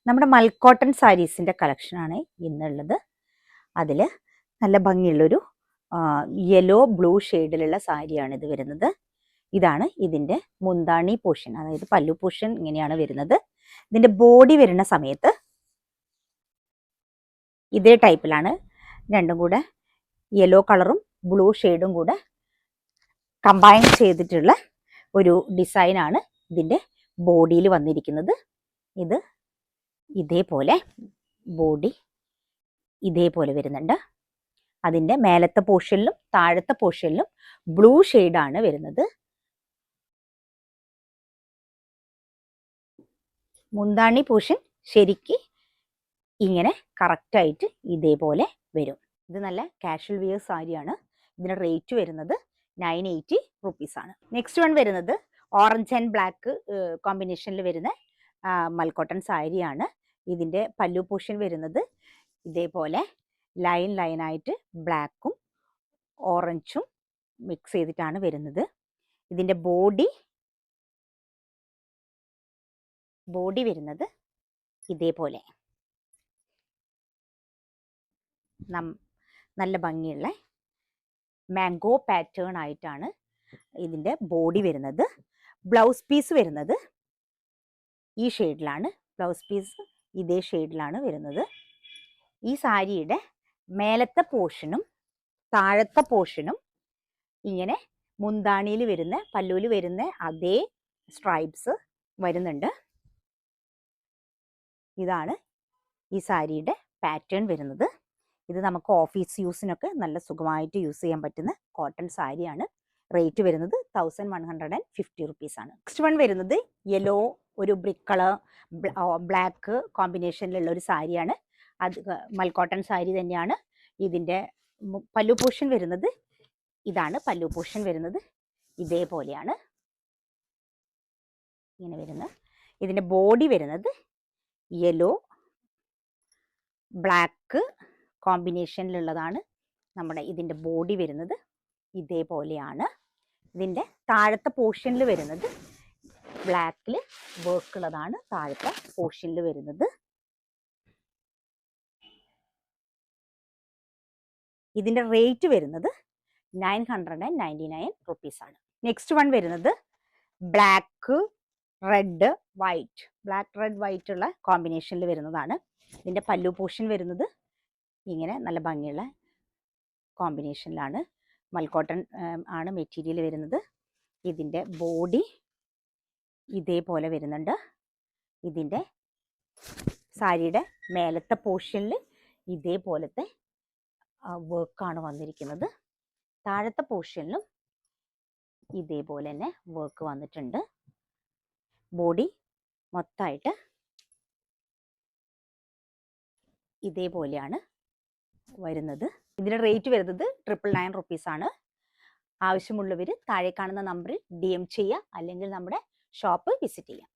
നമ്മുടെ മൽക്കോട്ടൺ സാരീസിൻ്റെ കളക്ഷനാണ് ഇന്നുള്ളത്. അതിൽ നല്ല ഭംഗിയുള്ളൊരു യെല്ലോ ബ്ലൂ ഷെയ്ഡിലുള്ള സാരിയാണ് ഇത് വരുന്നത്. ഇതാണ് ഇതിൻ്റെ മുന്താണി പോർഷൻ, അതായത് പല്ലു പോർഷൻ ഇങ്ങനെയാണ് വരുന്നത്. ഇതിൻ്റെ ബോഡി വരുന്ന സമയത്ത് ഇതേ ടൈപ്പിലാണ്, രണ്ടും കൂടെ യെല്ലോ കളറും ബ്ലൂ ഷെയ്ഡും കൂടെ കമ്പൈൻ ചെയ്തിട്ടുള്ള ഒരു ഡിസൈനാണ് ഇതിൻ്റെ ബോഡിയിൽ വന്നിരിക്കുന്നത്. ഇത് ഇതേപോലെ ബോഡി ഇതേപോലെ വരുന്നുണ്ട്. അതിൻ്റെ മേലത്തെ പോർഷനിലും താഴത്തെ പോർഷനിലും ബ്ലൂ ഷെയ്ഡാണ് വരുന്നത്. മുന്താണി പോർഷൻ ശരിക്ക് ഇങ്ങനെ കറക്റ്റായിട്ട് ഇതേപോലെ വരും. ഇത് നല്ല കാഷ്വൽ വിയർ സാരിയാണ്. ഇതിന് റേറ്റ് വരുന്നത് 980 റുപ്പീസാണ്. നെക്സ്റ്റ് വൺ വരുന്നത് ഓറഞ്ച് ആൻഡ് ബ്ലാക്ക് കോമ്പിനേഷനിൽ വരുന്ന മൽക്കോട്ടൺ സാരിയാണ്. ഇതിൻ്റെ പല്ലു പോർഷൻ വരുന്നത് ഇതേപോലെ ലൈനായിട്ട് ബ്ലാക്കും ഓറഞ്ചും മിക്സ് ചെയ്തിട്ടാണ് വരുന്നത്. ഇതിൻ്റെ ബോഡി വരുന്നത് ഇതേപോലെ നല്ല ഭംഗിയുള്ള മാംഗോ പാറ്റേൺ ആയിട്ടാണ് ഇതിൻ്റെ ബോഡി വരുന്നത്. ബ്ലൗസ് പീസ് വരുന്നത് ഈ ഷെയ്ഡിലാണ്. ബ്ലൗസ് പീസ് ഇതേ ഷെയ്ഡിലാണ് വരുന്നത്. ഈ സാരിയുടെ മേലത്തെ പോർഷനും താഴത്തെ പോർഷനും ഇങ്ങനെ മുന്താണിയിൽ വരുന്ന പല്ലുവിൽ വരുന്ന അതേ സ്ട്രൈപ്സ് വരുന്നുണ്ട്. ഇതാണ് ഈ സാരിയുടെ പാറ്റേൺ വരുന്നത്. ഇത് നമുക്ക് ഓഫീസ് യൂസിനൊക്കെ നല്ല സുഖമായിട്ട് യൂസ് ചെയ്യാൻ പറ്റുന്ന കോട്ടൺ സാരിയാണ്. റേറ്റ് വരുന്നത് 1150 റുപ്പീസാണ്. നെക്സ്റ്റ് വൺ വരുന്നത് യെല്ലോ, ഒരു ബ്രിക്ക് കളർ, ബ്ലാക്ക് കോമ്പിനേഷനിലുള്ള ഒരു സാരിയാണ്. അത് മൽക്കോട്ടൺ സാരി തന്നെയാണ്. ഇതിൻ്റെ പല്ലു പോർഷൻ വരുന്നത് ഇതാണ്. പല്ലു പോർഷൻ വരുന്നത് ഇതേപോലെയാണ് ഇങ്ങനെ വരുന്നത്. ഇതിൻ്റെ ബോഡി വരുന്നത് യെല്ലോ ബ്ലാക്ക് കോമ്പിനേഷനിലുള്ളതാണ്. നമ്മുടെ ഇതിൻ്റെ ബോഡി വരുന്നത് ഇതേപോലെയാണ്. ഇതിൻ്റെ താഴത്തെ പോർഷനിൽ വരുന്നത് ബ്ലാക്കിൽ വർക്ക് ഉള്ളതാണ്. താഴത്തെ പോർഷനിൽ വരുന്നത് ഇതിൻ്റെ റേറ്റ് വരുന്നത് 999 റുപ്പീസാണ്. നെക്സ്റ്റ് വൺ വരുന്നത് black red white, black red white ഉള്ള കോമ്പിനേഷനിൽ വരുന്നതാണ്. ഇതിൻ്റെ പല്ലു പോർഷൻ വരുന്നത് ഇങ്ങനെ നല്ല ഭംഗിയുള്ള കോമ്പിനേഷനിലാണ്. മൽക്കോട്ടൺ ആണ് മെറ്റീരിയൽ വരുന്നത്. ഇതിൻ്റെ ബോഡി ഇതേപോലെ വരുന്നുണ്ട്. ഇതിൻ്റെ സാരിയുടെ മേലത്തെ പോർഷനിൽ ഇതേപോലത്തെ വർക്കാണ് വന്നിരിക്കുന്നത്. താഴത്തെ പോർഷനിലും ഇതേപോലെ തന്നെ വർക്ക് വന്നിട്ടുണ്ട്. ബോഡി മൊത്തമായിട്ട് ഇതേപോലെയാണ് വരുന്നത്. ഇതിൻ്റെ റേറ്റ് വരുന്നത് 999 റുപ്പീസാണ്. ആവശ്യമുള്ളവർ താഴെ കാണുന്ന നമ്പറിൽ DM ചെയ്യുക, അല്ലെങ്കിൽ നമ്മുടെ ഷോപ്പ് വിസിറ്റ് ചെയ്യുക.